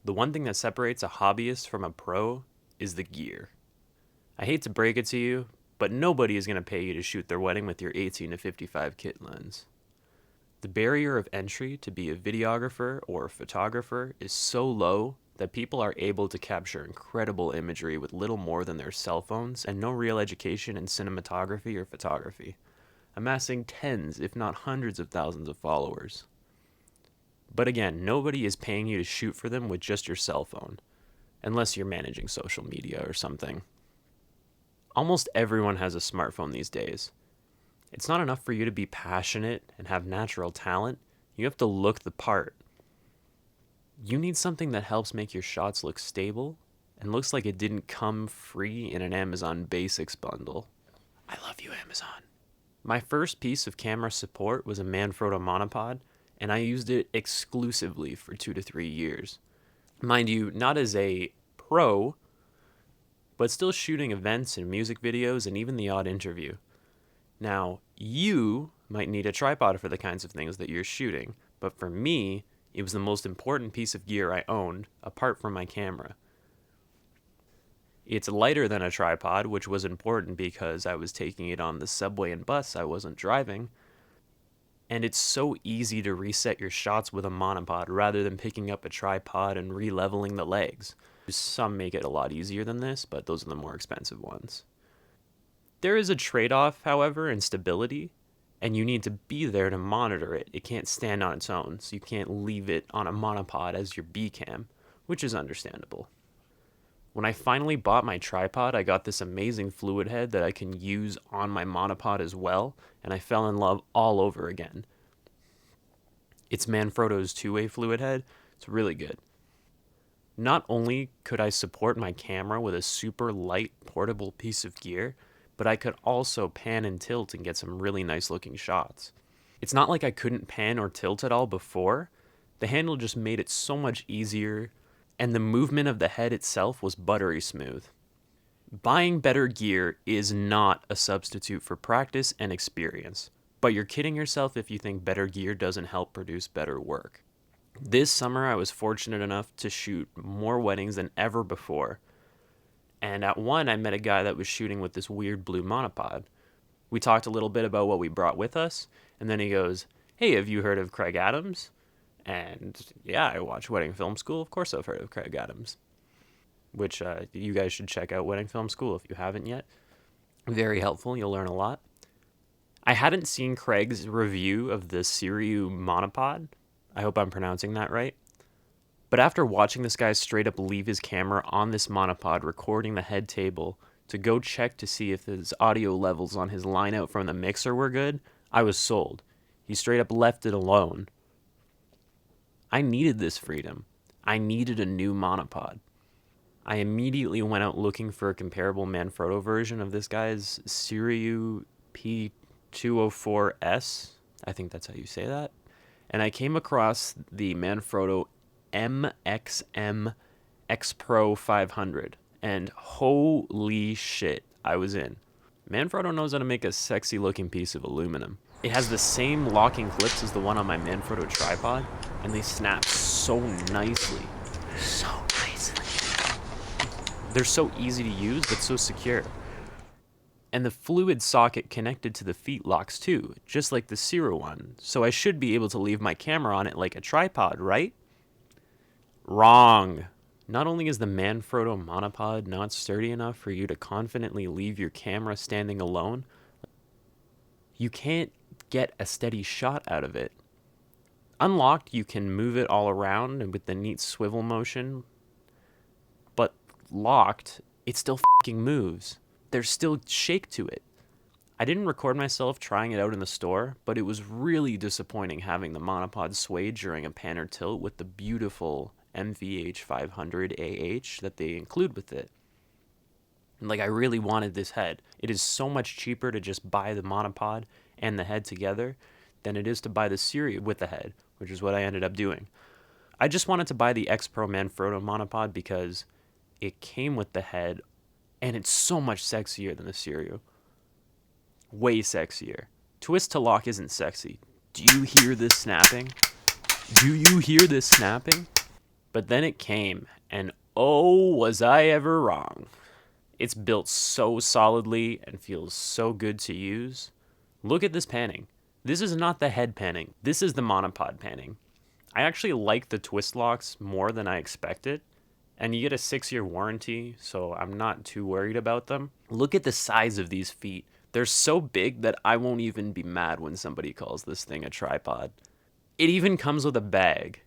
The one thing that separates a hobbyist from a pro is the gear. I hate to break it to you, but nobody is going to pay you to shoot their wedding with your 18 to 55 kit lens. The barrier of entry to be a videographer or a photographer is so low that people are able to capture incredible imagery with little more than their cell phones and no real education in cinematography or photography, amassing tens, if not hundreds of thousands of followers. But again, nobody is paying you to shoot for them with just your cell phone, unless you're managing social media or something. Almost everyone has a smartphone these days. It's not enough for you to be passionate and have natural talent. You have to look the part. You need something that helps make your shots look stable and looks like it didn't come free in an Amazon Basics bundle. I love you, Amazon. My first piece of camera support was a Manfrotto Monopod, and I used it exclusively for 2 to 3 years. Mind you, not as a pro, but still shooting events and music videos and even the odd interview. Now, you might need a tripod for the kinds of things that you're shooting, but for me, it was the most important piece of gear I owned, apart from my camera. It's lighter than a tripod, which was important because I was taking it on the subway and bus, I wasn't driving. And it's so easy to reset your shots with a monopod rather than picking up a tripod and re-leveling the legs. Some make it a lot easier than this, but those are the more expensive ones. There is a trade-off, however, in stability, and you need to be there to monitor it. It can't stand on its own, so you can't leave it on a monopod as your B cam, which is understandable. When I finally bought my tripod, I got this amazing fluid head that I can use on my monopod as well, and I fell in love all over again. It's Manfrotto's two-way fluid head. It's really good. Not only could I support my camera with a super light portable piece of gear, but I could also pan and tilt and get some really nice looking shots. It's not like I couldn't pan or tilt at all before. The handle just made it so much easier, and the movement of the head itself was buttery smooth. Buying better gear is not a substitute for practice and experience, but you're kidding yourself if you think better gear doesn't help produce better work. This summer I was fortunate enough to shoot more weddings than ever before. And at one, I met a guy that was shooting with this weird blue monopod. We talked a little bit about what we brought with us, and then he goes, "Hey, have you heard of Craig Adams?" And yeah, I watch Wedding Film School. Of course I've heard of Craig Adams. Which you guys should check out Wedding Film School if you haven't yet. Very helpful. You'll learn a lot. I hadn't seen Craig's review of the Sirui monopod. I hope I'm pronouncing that right. But after watching this guy straight up leave his camera on this monopod recording the head table to go check to see if his audio levels on his line out from the mixer were good, I was sold. He straight up left it alone. I needed this freedom. I needed a new monopod. I immediately went out looking for a comparable Manfrotto version of this guy's Sirui P204S. I think that's how you say that. And I came across the Manfrotto MXM X Pro 500, and holy shit, I was in. Manfrotto knows how to make a sexy looking piece of aluminum. It has the same locking clips as the one on my Manfrotto tripod, and they snap so nicely. So nicely. They're so easy to use, but so secure. And the fluid socket connected to the feet locks too, just like the Sirui one, so I should be able to leave my camera on it like a tripod, right? Wrong. Not only is the Manfrotto monopod not sturdy enough for you to confidently leave your camera standing alone, you can't get a steady shot out of it. Unlocked, you can move it all around and with the neat swivel motion, but locked, it still fucking moves. There's still shake to it. I didn't record myself trying it out in the store, but it was really disappointing having the monopod sway during a pan or tilt with the beautiful MVH 500 AH that they include with it. Like, I really wanted this head. It is so much cheaper to just buy the monopod and the head together than it is to buy the Sirui with the head, which is what I ended up doing. I just wanted to buy the X Pro Manfrotto monopod because it came with the head, and it's so much sexier than the Sirui. Way sexier. Twist to lock isn't sexy. Do you hear this snapping? Do you hear this snapping? But then it came, and oh, was I ever wrong. It's built so solidly and feels so good to use. Look at this panning. This is not the head panning. This is the monopod panning. I actually like the twist locks more than I expected. And you get a 6-year warranty, so I'm not too worried about them. Look at the size of these feet. They're so big that I won't even be mad when somebody calls this thing a tripod. It even comes with a bag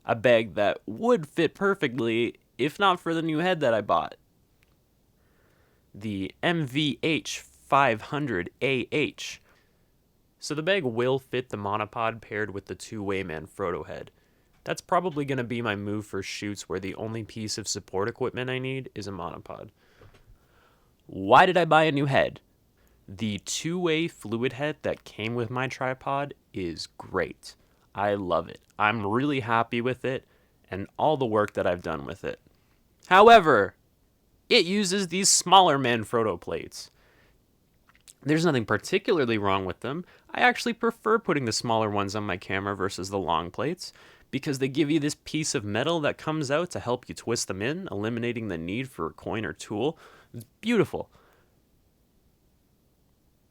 that would fit perfectly if not for the new head that I bought. The F1.4 ART. So the bag will fit the monopod paired with the two-way Manfrotto head. That's probably going to be my move for shoots where the only piece of support equipment I need is a monopod. Why did I buy a new head? The two-way fluid head that came with my tripod is great. I love it. I'm really happy with it and all the work that I've done with it. However, it uses these smaller Manfrotto plates. There's nothing particularly wrong with them. I actually prefer putting the smaller ones on my camera versus the long plates because they give you this piece of metal that comes out to help you twist them in, eliminating the need for a coin or tool. It's beautiful.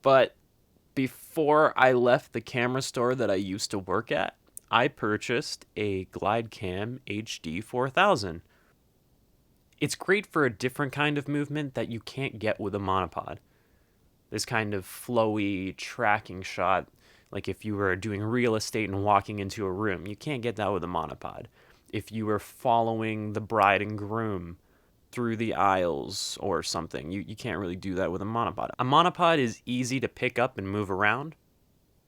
But before I left the camera store that I used to work at, I purchased a glidecam HD 4000. It's great for a different kind of movement that you can't get with a monopod. This kind of flowy tracking shot, like if you were doing real estate and walking into a room, you can't get that with a monopod. If you were following the bride and groom through the aisles or something, you can't really do that with a monopod. A monopod is easy to pick up and move around,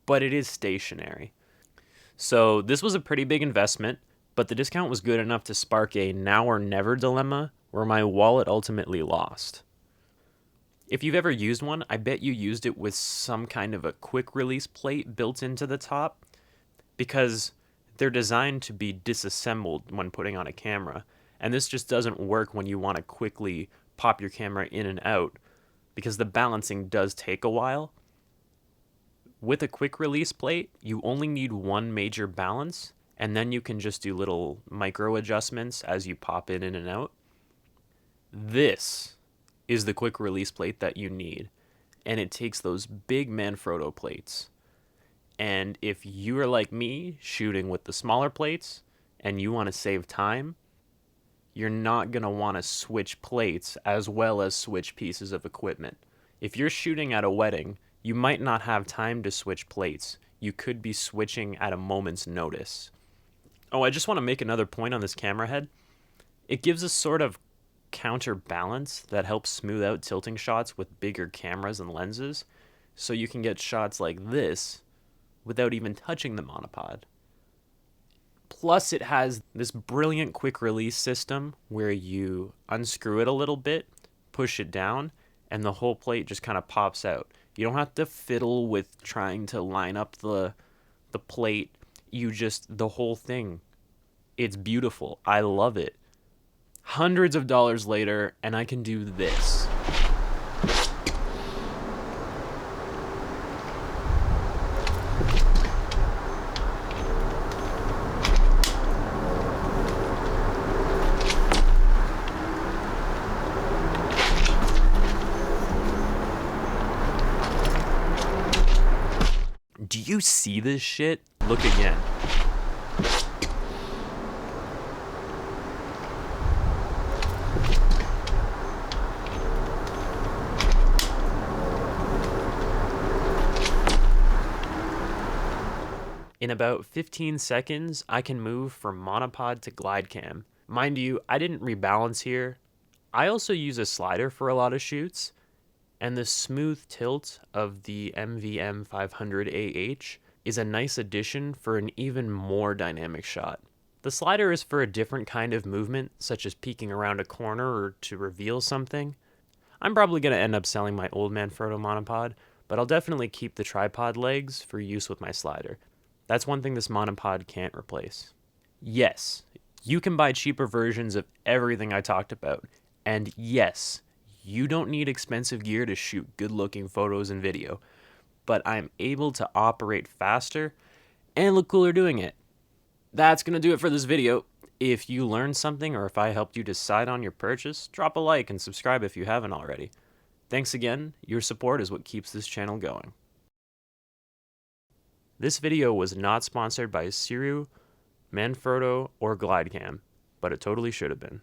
but it is stationary. So this was a pretty big investment, but the discount was good enough to spark a now or never dilemma where my wallet ultimately lost. If you've ever used one, I bet you used it with some kind of a quick release plate built into the top because they're designed to be disassembled when putting on a camera. And this just doesn't work when you want to quickly pop your camera in and out because the balancing does take a while. With a quick release plate, you only need one major balance, and then you can just do little micro adjustments as you pop in and out. This is the quick release plate that you need, and it takes those big Manfrotto plates. And if you are like me, shooting with the smaller plates, and you want to save time, you're not going to want to switch plates as well as switch pieces of equipment. If you're shooting at a wedding, you might not have time to switch plates. You could be switching at a moment's notice. Oh, I just want to make another point on this camera head. It gives a sort of counterbalance that helps smooth out tilting shots with bigger cameras and lenses, so you can get shots like this without even touching the monopod. Plus, it has this brilliant quick release system where you unscrew it a little bit, push it down, and the whole plate just kind of pops out. You don't have to fiddle with trying to line up the plate. The whole thing. It's beautiful. I love it. Hundreds of dollars later, and I can do this. Do you see this shit? Look again. In about 15 seconds, I can move from monopod to glidecam. Mind you, I didn't rebalance here. I also use a slider for a lot of shoots, and the smooth tilt of the MVM500 AH is a nice addition for an even more dynamic shot. The slider is for a different kind of movement, such as peeking around a corner or to reveal something. I'm probably going to end up selling my old Manfrotto monopod, but I'll definitely keep the tripod legs for use with my slider. That's one thing this monopod can't replace. Yes, you can buy cheaper versions of everything I talked about, and yes, you don't need expensive gear to shoot good-looking photos and video, but I'm able to operate faster and look cooler doing it. That's going to do it for this video. If you learned something or if I helped you decide on your purchase, drop a like and subscribe if you haven't already. Thanks again, your support is what keeps this channel going. This video was not sponsored by Sirui, Manfrotto, or glidecam, but it totally should have been.